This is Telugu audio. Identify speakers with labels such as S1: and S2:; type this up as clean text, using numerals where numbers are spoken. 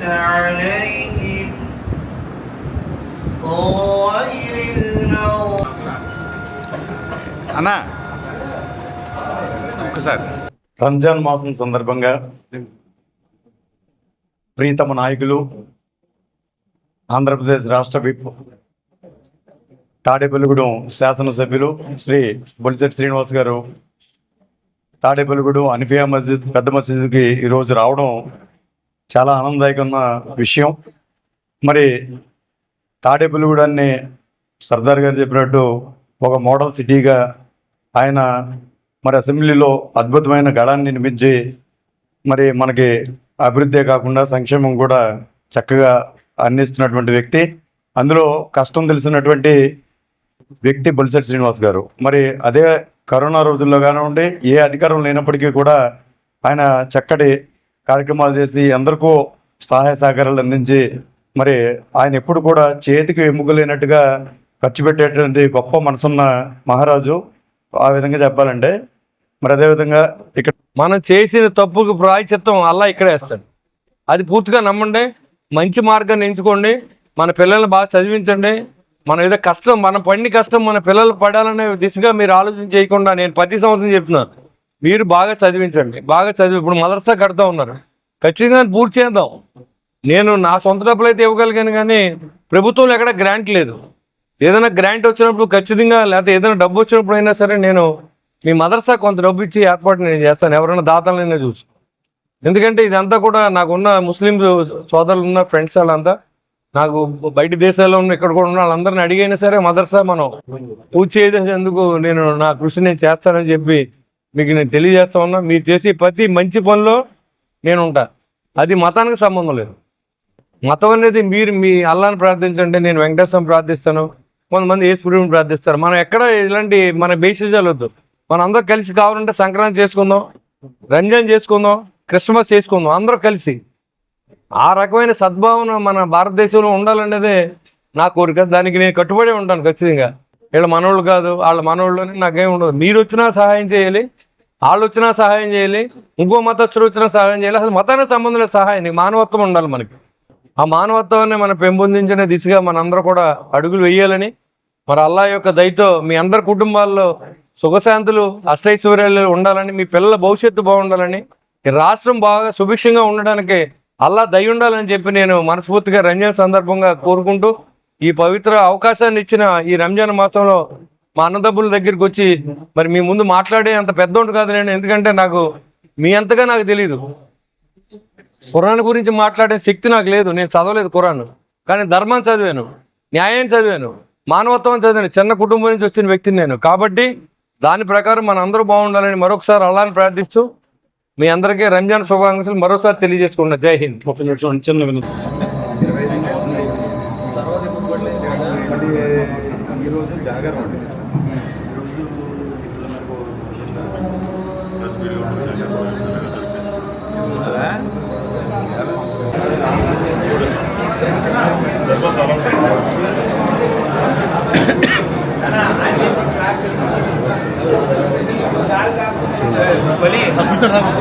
S1: عليهم غير المغضوب
S2: అన్నా ఒకసారి
S3: రంజాన్ మాసం సందర్భంగా ప్రీతమ నాయకులు ఆంధ్రప్రదేశ్ రాష్ట్ర విప్ తాడేపల్లిగూడెం శాసనసభ్యులు శ్రీ బొలిశెట్టి శ్రీనివాస్ గారు తాడేపల్లిగూడెం అనిఫియా మస్జిద్ పెద్ద మసీదుకి ఈరోజు రావడం చాలా ఆనందదాయకమైన విషయం. మరి తాడేపల్లిగూడెన్ని సర్దార్ గారు చెప్పినట్టు ఒక మోడల్ సిటీగా ఆయన మరి అసెంబ్లీలో అద్భుతమైన గళాన్ని నిర్మించి మరి మనకి అభివృద్ధే కాకుండా సంక్షేమం కూడా చక్కగా అందిస్తున్నటువంటి వ్యక్తి, అందులో కష్టం తెలిసినటువంటి వ్యక్తి బొలిశెట్టి శ్రీనివాస్ గారు. మరి అదే కరోనా రోజుల్లో కానివ్వండి, ఏ అధికారం లేనప్పటికీ కూడా ఆయన చక్కటి కార్యక్రమాలు చేసి అందరికీ సహాయ సహకారాలు అందించి మరి ఆయన ఎప్పుడు కూడా చేతికి ఎముకలేనట్టుగా ఖర్చు పెట్టేటువంటి గొప్ప మనసున్న మహారాజు. ఆ విధంగా చెప్పాలంటే మరి అదేవిధంగా ఇక్కడ
S4: మనం చేసిన తప్పుకు ప్రాయశ్చిత్తం అల్లా ఇక్కడే వేస్తాడు. అది పూర్తిగా నమ్మండి, మంచి మార్గాన్ని ఎంచుకోండి, మన పిల్లల్ని బాగా చదివించండి. మనం ఏదో కష్టం, మన పడిన కష్టం మన పిల్లలు పడాలనే దిశగా మీరు ఆలోచన చేయకుండా నేను ప్రతి సంవత్సరం చెప్తున్నాను, మీరు బాగా చదివించండి. బాగా చదివి ఇప్పుడు మదర్సా కడతా ఉన్నారు, ఖచ్చితంగా పూర్తి చేద్దాం. నేను నా సొంత డబ్బులు అయితే ఇవ్వగలిగాను, కానీ ప్రభుత్వంలో ఎక్కడ గ్రాంట్ లేదు. ఏదైనా గ్రాంట్ వచ్చినప్పుడు ఖచ్చితంగా, లేకపోతే ఏదైనా డబ్బు వచ్చినప్పుడు అయినా సరే నేను మీ మదర్సా కొంత డబ్బు ఇచ్చి ఏర్పాటు నేను చేస్తాను, ఎవరైనా దాతలైనా చూసి. ఎందుకంటే ఇదంతా కూడా నాకున్న ముస్లిం సోదరులు ఉన్న ఫ్రెండ్స్ వాళ్ళంతా, నాకు బయట దేశాల్లో ఉన్న ఇక్కడ కూడా ఉన్న వాళ్ళందరినీ అడిగైనా సరే మదర్సా మనం పూర్తి చేసేందుకు నేను నా కృషి నేను చేస్తానని చెప్పి మీకు నేను తెలియజేస్తా ఉన్నా. మీరు చేసే ప్రతి మంచి పనిలో నేను ఉంటా, అది మతానికి సంబంధం లేదు. మతం అనేది మీరు మీ అల్లాని ప్రార్థించండి, నేను వెంకటేశ్వరం ప్రార్థిస్తాను, కొంతమంది యేసుప్రభువుని ప్రార్థిస్తారు. మనం ఎక్కడ ఇలాంటి మన బేసిజాలు వద్దు. మనం అందరూ కలిసి కావాలంటే సంక్రాంతి చేసుకుందాం, రంజాన్ చేసుకుందాం, క్రిస్మస్ చేసుకుందాం, అందరూ కలిసి. ఆ రకమైన సద్భావన మన భారతదేశంలో ఉండాలనేదే నా కోరిక. దానికి నేను కట్టుబడి ఉంటాను ఖచ్చితంగా. వీళ్ళ మనోళ్ళు కాదు, వాళ్ళ మనోళ్ళు అని నాకేం ఉండదు. మీరు వచ్చినా సహాయం చేయాలి, వాళ్ళు వచ్చినా సహాయం చేయాలి, ఇంకో మతస్థుడు వచ్చినా సహాయం చేయాలి. అసలు మతానికి సంబంధం లేదు, సహాయం మానవత్వం ఉండాలి మనకి. ఆ మానవత్వాన్ని మనం పెంపొందించిన దిశగా మనందరూ కూడా అడుగులు వేయాలని, మరి అల్లా యొక్క దయతో మీ అందరి కుటుంబాల్లో సుఖశాంతులు అష్టైశ్వర్యాలు ఉండాలని, మీ పిల్లల భవిష్యత్తు బాగుండాలని, ఈ రాష్ట్రం బాగా సుభిక్షంగా ఉండడానికి అల్లా దయ ఉండాలని చెప్పి నేను మనస్ఫూర్తిగా రంజాన్ సందర్భంగా కోరుకుంటూ, ఈ పవిత్ర అవకాశాన్ని ఇచ్చిన ఈ రంజాన్ మాసంలో మా అన్నదమ్ముల దగ్గరికి వచ్చి మరి మీ ముందు మాట్లాడే అంత పెద్దోడు కాదు నేను. ఎందుకంటే నాకు మీ అంతగా నాకు తెలియదు, ఖురాన్ గురించి మాట్లాడే శక్తి నాకు లేదు. నేను చదవలేదు ఖురాన్, కానీ ధర్మం చదివాను, న్యాయం చదివాను, మానవత్వం చదివాను. చిన్న కుటుంబం నుంచి వచ్చిన వ్యక్తిని నేను. కాబట్టి దాని ప్రకారం మన అందరూ బాగుండాలని మరొకసారి అల్లాని ప్రార్థిస్తూ మీ అందరికీ రంజాన్ శుభాకాంక్షలు మరోసారి తెలియజేసుకున్నా. జై హింద్.
S5: boleh